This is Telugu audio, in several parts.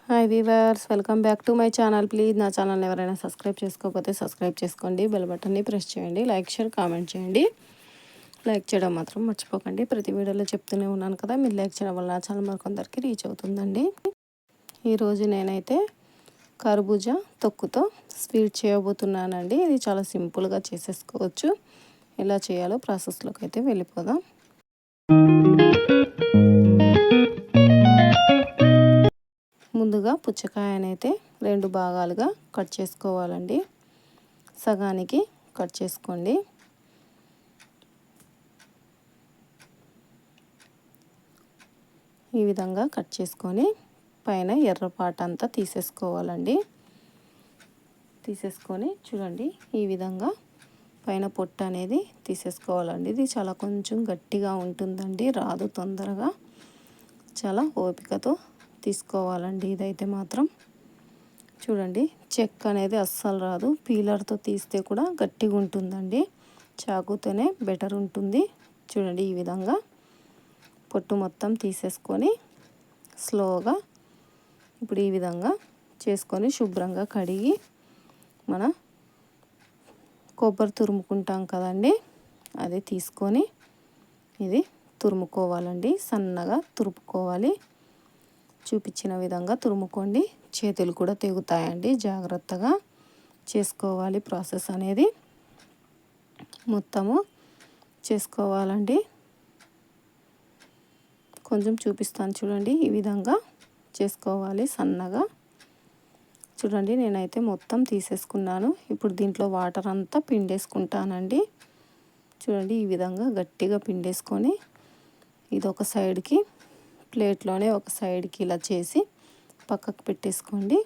Hi weavers, welcome back to my channel. Please నా ఛానల్ని ఎవరైనా సబ్స్క్రైబ్ చేసుకోకపోతే సబ్స్క్రైబ్ చేసుకోండి, బెల్ బటన్ని ప్రెస్ చేయండి, లైక్ షేర్ కామెంట్ చేయండి. లైక్ చేయడం మాత్రం మర్చిపోకండి. ప్రతి వీడియోలో చెప్తూనే ఉన్నాను కదా, మీరు లైక్ చేయడం వల్ల నా ఛానల్ మరికొందరికి రీచ్ అవుతుందండి. ఈరోజు నేనైతే కర్బూజా తొక్కుతో స్వీట్ చేయబోతున్నానండి. ఇది చాలా సింపుల్గా చేసేసుకోవచ్చు. ఎలా చేయాలో ప్రాసెస్లోకి అయితే వెళ్ళిపోదాం. ముందుగా పుచ్చకాయనైతే 2 భాగాలుగా కట్ చేసుకోవాలండి. సగానికి కట్ చేసుకోండి. ఈ విధంగా కట్ చేసుకొని పైన ఎర్రపాట అంతా తీసేసుకోవాలండి. తీసేసుకొని చూడండి, ఈ విధంగా పైన పొట్టు అనేది తీసేసుకోవాలండి. ఇది చాలా కొంచెం గట్టిగా ఉంటుందండి, రాదు తొందరగా. చాలా ఓపికతో తీసుకోవాలండి. ఇదైతే మాత్రం చూడండి, చెక్క అనేది అస్సలు రాదు. పీలర్తో తీస్తే కూడా గట్టిగా ఉంటుందండి. చాకుతోనే బెటర్ ఉంటుంది. చూడండి, ఈ విధంగా పొట్టు మొత్తం తీసేసుకొని స్లోగా ఇప్పుడు ఈ విధంగా చేసుకొని శుభ్రంగా కడిగి మన కొబ్బరి తురుముకుంటాం కదండి, అది తీసుకొని ఇది తురుముకోవాలండి. సన్నగా తురుముకోవాలి. చూపించిన విధంగా తురుముకోండి. చేతులు కూడా తెగుతాయండి. జాగ్రత్తగా చేసుకోవాలి. ప్రాసెస్ అనేది మొత్తము చేసుకోవాలండి. కొంచెం చూపిస్తాను చూడండి, ఈ విధంగా చేసుకోవాలి సన్నగా. చూడండి, నేనైతే మొత్తం తీసేసుకున్నాను. ఇప్పుడు దీంట్లో వాటర్ అంతా పిండేసుకుంటానండి. చూడండి, ఈ విధంగా గట్టిగా పిండేసుకొని ఇది ఒక సైడ్కి ప్లేట్లోనే ఒక సైడ్కి ఇలా చేసి పక్కకు పెట్టేసుకోండి.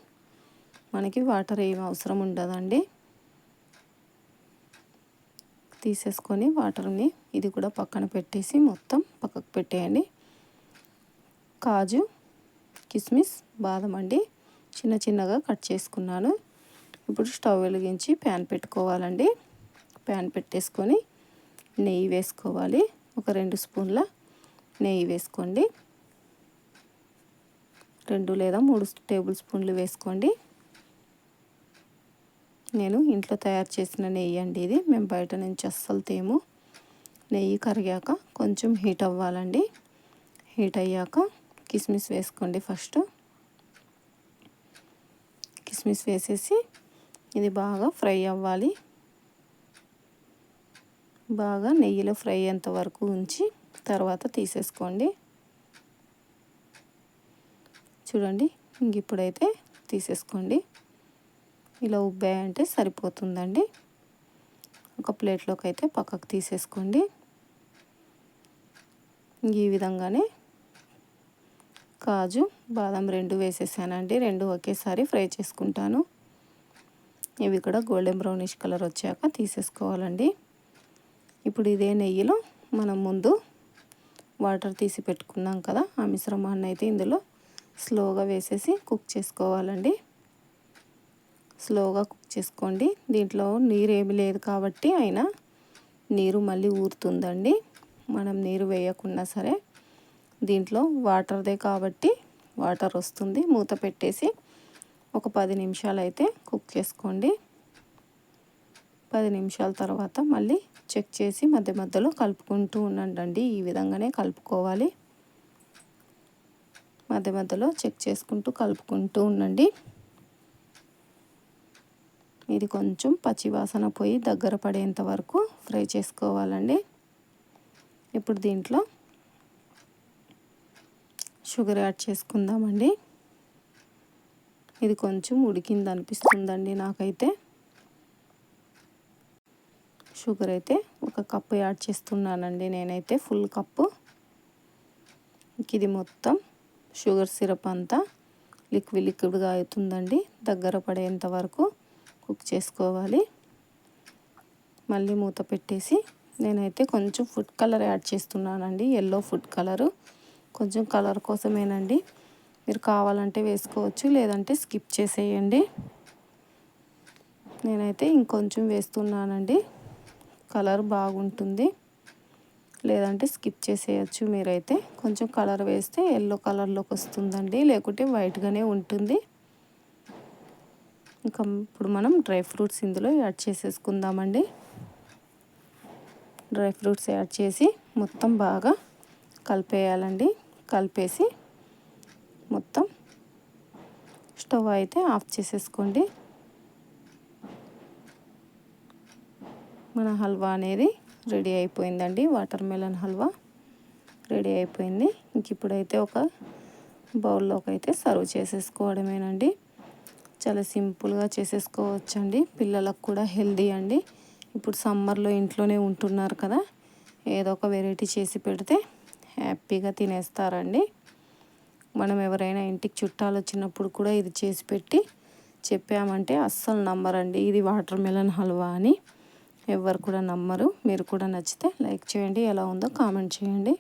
మనకి వాటర్ ఏం అవసరం ఉండదండి. తీసేసుకొని వాటర్ని ఇది కూడా పక్కన పెట్టేసి మొత్తం పక్కకు పెట్టేయండి. కాజు, కిస్మిస్, బాదం అండి చిన్న చిన్నగా కట్ చేసుకున్నాను. ఇప్పుడు స్టవ్ వెలిగించి ప్యాన్ పెట్టుకోవాలండి. ప్యాన్ పెట్టేసుకొని నెయ్యి వేసుకోవాలి. ఒక 2 స్పూన్ల నెయ్యి వేసుకోండి. 2 లేదా 3 టేబుల్ స్పూన్లు వేసుకోండి. నేను ఇంట్లో తయారు చేసిన నెయ్యి అండి ఇది. మేము బయట నుంచి అస్సలు తేము. నెయ్యి కరిగాక కొంచెం హీట్ అవ్వాలండి. హీట్ అయ్యాక కిస్మిస్ వేసుకోండి. ఫస్ట్ కిస్మిస్ వేసేసి ఇది బాగా ఫ్రై అవ్వాలి. బాగా నెయ్యిలో ఫ్రై అయ్యేంత వరకు ఉంచి తర్వాత తీసేసుకోండి. చూడండి, ఇంక ఇప్పుడైతే తీసేసుకోండి. ఇలా ఉబ్బాయంటే సరిపోతుందండి. ఒక ప్లేట్లోకి అయితే పక్కకు తీసేసుకోండి. ఈ విధంగానే కాజు, బాదం 2 వేసేసానండి. 2 ఒకేసారి ఫ్రై చేసుకుంటాను. ఇవి కూడా గోల్డెన్ బ్రౌనిష్ కలర్ వచ్చాక తీసేసుకోవాలండి. ఇప్పుడు ఇదే నెయ్యిలో మనం ముందు వాటర్ తీసి పెట్టుకున్నాం కదా, ఆ మిశ్రమాన్ని అయితే ఇందులో స్లోగా వేసేసి కుక్ చేసుకోవాలండి. స్లోగా కుక్ చేసుకోండి. దీంట్లో నీరు ఏమి లేదు కాబట్టి అయినా నీరు మళ్ళీ ఊరుతుందండి. మనం నీరు వేయకున్నా సరే దీంట్లో వాటర్దే కాబట్టి వాటర్ వస్తుంది. మూత పెట్టేసి ఒక 10 నిమిషాలు అయితే కుక్ చేసుకోండి. 10 నిమిషాల తర్వాత మళ్ళీ చెక్ చేసి మధ్య మధ్యలో కలుపుకుంటూ ఉండండి. ఈ విధంగానే కలుపుకోవాలి. మధ్య మధ్యలో చెక్ చేసుకుంటూ కలుపుకుంటూ ఉండండి. ఇది కొంచెం పచ్చివాసన పోయి దగ్గర పడేంత వరకు ఫ్రై చేసుకోవాలండి. ఇప్పుడు దీంట్లో షుగర్ యాడ్ చేసుకుందామండి. ఇది కొంచెం ఉడికింది అనిపిస్తుందండి నాకైతే. షుగర్ అయితే 1 కప్పు యాడ్ చేస్తున్నానండి నేనైతే, ఫుల్ కప్పు. ఇది మొత్తం షుగర్ సిరప్ అంతా లిక్విడ్గా అవుతుందండి. దగ్గర పడేంత వరకు కుక్ చేసుకోవాలి. మళ్ళీ మూత పెట్టేసి నేనైతే కొంచెం ఫుడ్ కలర్ యాడ్ చేస్తున్నానండి. ఎల్లో ఫుడ్ కలరు కొంచెం కలర్ కోసమేనండి. మీరు కావాలంటే వేసుకోవచ్చు, లేదంటే స్కిప్ చేసేయండి. నేనైతే ఇంకొంచెం వేస్తున్నానండి. కలర్ బాగుంటుంది. లేదంటే స్కిప్ చేసేయచ్చు మీరైతే. కొంచెం కలర్ వేస్తే ఎల్లో కలర్లోకి వస్తుందండి, లేకుంటే వైట్గానే ఉంటుంది. ఇంకా ఇప్పుడు మనం డ్రై ఫ్రూట్స్ ఇందులో యాడ్ చేసేసుకుందామండి. డ్రై ఫ్రూట్స్ యాడ్ చేసి మొత్తం బాగా కలిపేయాలండి. కలిపేసి మొత్తం స్టవ్ అయితే ఆఫ్ చేసేసుకోండి. మన హల్వా అనేది రెడీ అయిపోయిందండి. వాటర్ మెలన్ హల్వా రెడీ అయిపోయింది. ఇంక ఇప్పుడైతే ఒక బౌల్లోకి అయితే సర్వ్ చేసేసుకోవడమేనండి. చాలా సింపుల్గా చేసేసుకోవచ్చండి. పిల్లలకు కూడా హెల్దీ అండి. ఇప్పుడు సమ్మర్లో ఇంట్లోనే ఉంటున్నారు కదా, ఏదో ఒక వెరైటీ చేసి పెడితే హ్యాపీగా తినేస్తారండి. మనం ఎవరైనా ఇంటికి చుట్టాలు వచ్చినప్పుడు కూడా ఇది చేసి పెట్టి చెప్పామంటే అస్సలు నమ్మరండి ఇది వాటర్ మెలన్ హల్వా అని. ఎవ్వరు కూడా నమ్మరు. మీరు కూడా నచ్చితే లైక్ చేయండి, ఎలా ఉందో కామెంట్ చేయండి.